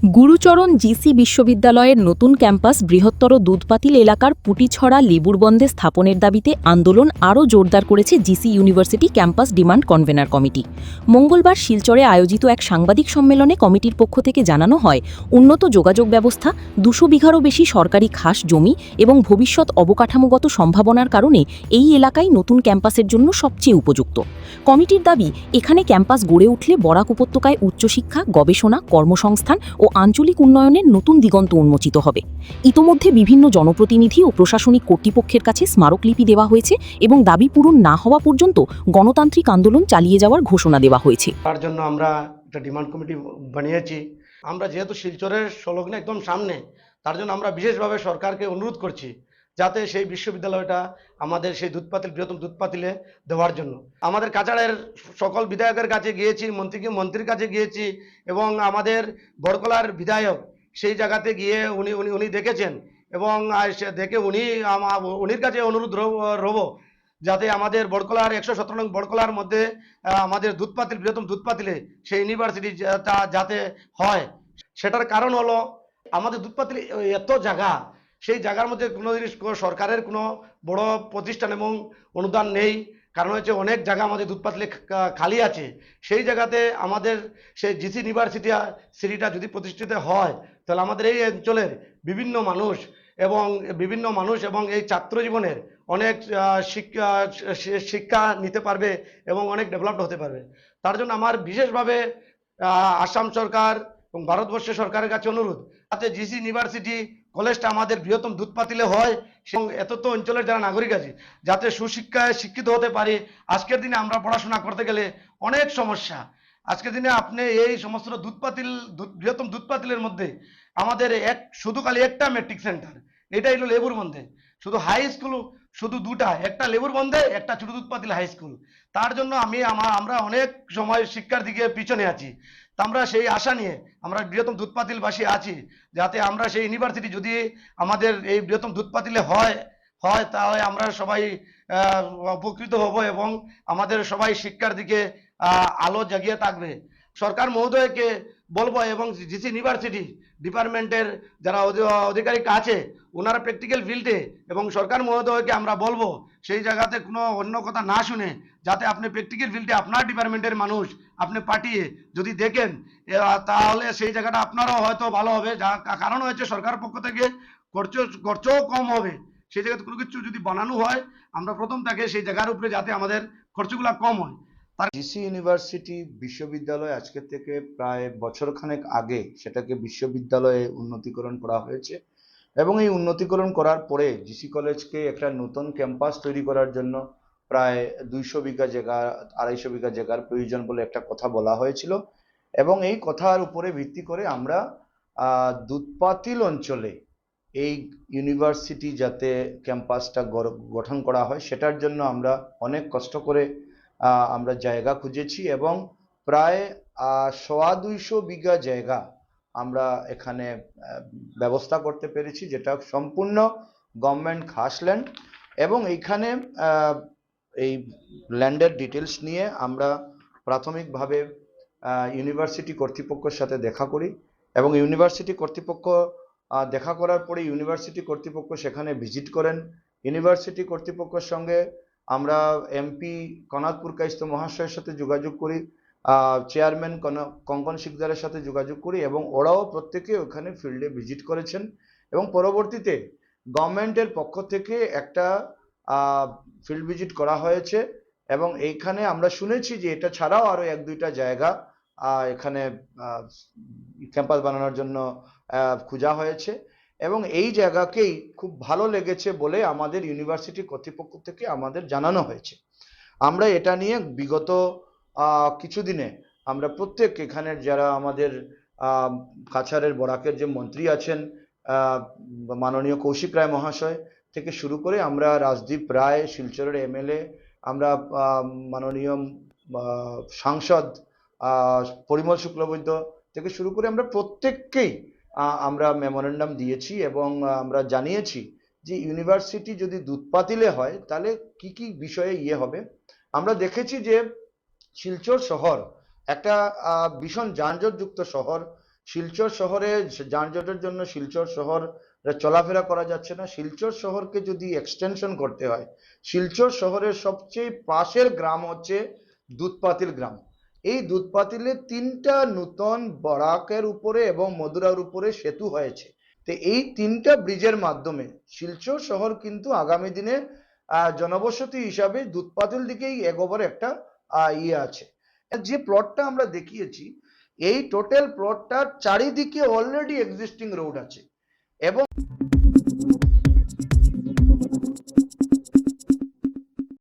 গুরুচরণ GC বিশ্ববিদ্যালয়ের নতুন campus বৃহত্তর দুধপাতিল এলাকার পুটিছড়া লেবুরবন্দে স্থাপনের দাবিতে আন্দোলন আরও জোরদার করেছে GC university campus demand convener committee. মঙ্গলবার শিলচরে আয়োজিত এক সাংবাদিক সম্মেলনে কমিটির পক্ষ থেকে জানানো হয়, উন্নত যোগাযোগ ব্যবস্থা, ২০০ বিঘারও বেশি সরকারি খাস জমি এবং ভবিষ্যৎ অবকাঠামোগত সম্ভাবনার কারণে এই এলাকাই নতুন ক্যাম্পাসের জন্য সবচেয়ে উপযুক্ত। কমিটির দাবি, এখানে ক্যাম্পাস গড়ে উঠলে বরাক উপত্যকায় উচ্চশিক্ষা, গবেষণা, কর্মসংস্থান ও আঞ্চলিক উন্নয়নের নতুন দিগন্ত উন্মোচিত হবে। ইতোমধ্যে বিভিন্ন জনপ্রতিনিধি ও প্রশাসনিক কর্তৃপক্ষের কাছে স্মারকলিপি দেওয়া হয়েছে এবং দাবি পূরণ না হওয়া পর্যন্ত গণতান্ত্রিক আন্দোলন চালিয়ে যাওয়ার ঘোষণা দেওয়া হয়েছে। তার জন্য আমরা একটা ডিমান্ড কমিটি বানিয়েছি। আমরা যেহেতু শিলচরের সংলগ্ন একদম সামনে, তার জন্য আমরা বিশেষভাবে সরকারকে অনুরোধ করছি যাতে সেই বিশ্ববিদ্যালয়টা আমাদের সেই বৃহত্তম দুধপাতিলে দেওয়ার জন্য। আমাদের কাছাড়ের সকল বিধায়কের কাছে গিয়েছি, মন্ত্রীর কাছে গিয়েছি এবং আমাদের বড়কলার বিধায়ক সেই জায়গাতে গিয়ে উনি দেখেছেন এবং দেখে উনির কাছে অনুরোধ রব যাতে আমাদের বড়কলার ১১৭ নং বড়কলার মধ্যে আমাদের বৃহত্তম দুধপাতিলে সেই ইউনিভার্সিটি যাতে হয়। সেটার কারণ হলো আমাদের দুধপাতিলে এত জায়গা, সেই জায়গার মধ্যে কোনো জিনিস সরকারের কোনো বড় প্রতিষ্ঠান এবং অনুদান নেই। কারণ হচ্ছে অনেক জায়গা আমাদের দুধপাতিলে খালি আছে। সেই জায়গাতে আমাদের সেই জিসি ইউনিভার্সিটিটা যদি প্রতিষ্ঠিত হয়, তাহলে আমাদের এই অঞ্চলের বিভিন্ন মানুষ এবং এই ছাত্র জীবনের অনেক শিক্ষা নিতে পারবে এবং অনেক ডেভেলপড হতে পারবে। তার জন্য আমার বিশেষভাবে আসাম সরকার এবং ভারতবর্ষের সরকারের কাছে অনুরোধ, যাতে জিসি ইউনিভার্সিটি কলেজটা আমাদের বৃহত্তম দুধপাতিলে হয় এবং এত অঞ্চলের যারা নাগরিক আছে যাতে সুশিক্ষায় শিক্ষিত হতে পারে। আজকের দিনে আমরা পড়াশোনা করতে গেলে অনেক সমস্যা। আজকের দিনে আপনি এই সমস্ত বৃহত্তম দুধপাতিলের মধ্যে আমাদের শুধু খালি একটা মেট্রিক সেন্টার, এটা হলো লেবুর বন্ধে। শুধু হাই স্কুল শুধু দুটা, একটা লেবুর বন্ধে, একটা ছোট দুধপাতিল হাই স্কুল। তার জন্য আমরা অনেক সময় শিক্ষার দিকে পিছনে আছি। তা আমরা সেই আশা নিয়ে আমরা বৃহত্তম দুধপাতিলবাসী আছি, যাতে আমরা সেই ইউনিভার্সিটি যদি আমাদের এই বৃহত্তম দুধপাতিলে হয় তাহলে আমরা সবাই উপকৃত হব এবং আমাদের সবাই শিক্ষার দিকে আলো জাগিয়ে থাকবে। সরকার মহোদয়কে বলবো এবং জিসি ইউনিভার্সিটি ডিপার্টমেন্টের যারা আধিকারিক আছে ওনারা প্র্যাকটিক্যাল ফিল্ডে এবং সরকার মহোদয়কে আমরা বলবো সেই জায়গাতে কোনো অন্য কথা না শুনে যাতে আপনি প্র্যাকটিক্যাল ফিল্ডে আপনার ডিপার্টমেন্টের মানুষ আপনি পাঠিয়ে যদি দেখেন, তাহলে সেই জায়গাটা আপনারও হয়তো ভালো হবে। কারণ হয়েছে সরকারের পক্ষ থেকে খরচও কম হবে। সেই জায়গাতে কোনো কিছু যদি বানানো হয়, আমরা প্রথম থেকে সেই জায়গার উপরে যাতে আমাদের খরচগুলো কম হয়। জিসি ইউনিভার্সিটি বিশ্ববিদ্যালয় আজকে থেকে প্রায় বছরখানেক আগে সেটাকে বিশ্ববিদ্যালয়ে উন্নতিকরণ করা হয়েছে এবং এই উন্নতিকরণ করার পরে জিসি কলেজকে একটা নতুন ক্যাম্পাস তৈরি করার জন্য প্রায় ২০০ বিঘা জায়গা ২৫০ বিঘা জায়গার প্রয়োজন বলে একটা কথা বলা হয়েছিল এবং এই কথার উপরে ভিত্তি করে আমরা দুধপাতিল অঞ্চলে এই ইউনিভার্সিটি যাতে ক্যাম্পাসটা গঠন করা হয় সেটার জন্য আমরা অনেক কষ্ট করে আমরা জায়গা খুঁজেছি এবং প্রায় ২৫০ বিঘা জায়গা আমরা এখানে ব্যবস্থা করতে পেরেছি, যেটা সম্পূর্ণ গভর্নমেন্ট খাস ল্যান্ড এবং এইখানে এই ল্যান্ডের ডিটেলস নিয়ে আমরা প্রাথমিকভাবে ইউনিভার্সিটি কর্তৃপক্ষের সাথে দেখা করি এবং ইউনিভার্সিটি কর্তৃপক্ষ দেখা করার পরে ইউনিভার্সিটি কর্তৃপক্ষ সেখানে ভিজিট করেন। ইউনিভার্সিটি কর্তৃপক্ষের সঙ্গে আমরা এমপি কনাদপুর কাইস্ত মহাশয়ের সাথে যোগাযোগ করি, চেয়ারম্যান কঙ্কন শিকদারের সাথে যোগাযোগ করি এবং ওরাও প্রত্যেকে ওখানে ফিল্ডে ভিজিট করেছেন এবং পরবর্তীতে গভর্নমেন্টের পক্ষ থেকে একটা ফিল্ড ভিজিট করা হয়েছে এবং এইখানে আমরা শুনেছি যে এটা ছাড়াও আরো ১-২টা জায়গা এখানে ক্যাম্পাস বানানোর জন্য খোঁজা হয়েছে এবং এই জায়গাকেই খুব ভালো লেগেছে বলে আমাদের ইউনিভার্সিটি কর্তৃপক্ষ থেকে আমাদের জানানো হয়েছে। আমরা এটা নিয়ে বিগত কিছুদিনে আমরা প্রত্যেক এখানের যারা আমাদের কাছাড়ের বরাকের যে মন্ত্রী আছেন মাননীয় কৌশিক রায় মহাশয় থেকে শুরু করে আমরা রাজদীপ রায় শিলচরের এমএলএ, আমরা মাননীয় সাংসদ পরিমল শুক্লবৈদ্য থেকে শুরু করে আমরা প্রত্যেককেই আমরা মেমোরেন্ডাম দিয়েছি এবং আমরা জানিয়েছি যে ইউনিভার্সিটি যদি দুধপাতিলে হয় তাহলে কি কি বিষয়ে হবে। আমরা দেখেছি যে শিলচর শহর একটা ভীষণ যানজটযুক্ত শহর, শিলচর শহরে যানজটের জন্য শিলচর শহর চলাফেরা করা যাচ্ছে না। শিলচর শহরকে যদি এক্সটেনশন করতে হয়, শিলচর শহরের সবচেয়ে পাশের গ্রাম হচ্ছে দুধপাতিল গ্রাম। এই দুধপাতিলে 3টা নূতন বরাকের উপরে এবং মধুরার উপরে সেতু হয়েছে। তো এই 3টা ব্রিজের মাধ্যমে শিলচর শহর কিন্তু আগামী দিনে জনবসতি হিসাবে দুধপাতিল দিকেই এগোবার একটা আছে। যে প্লটটা আমরা দেখিয়েছি, এই টোটাল প্লটটার চারিদিকে অলরেডি এক্সিস্টিং রোড আছে এবং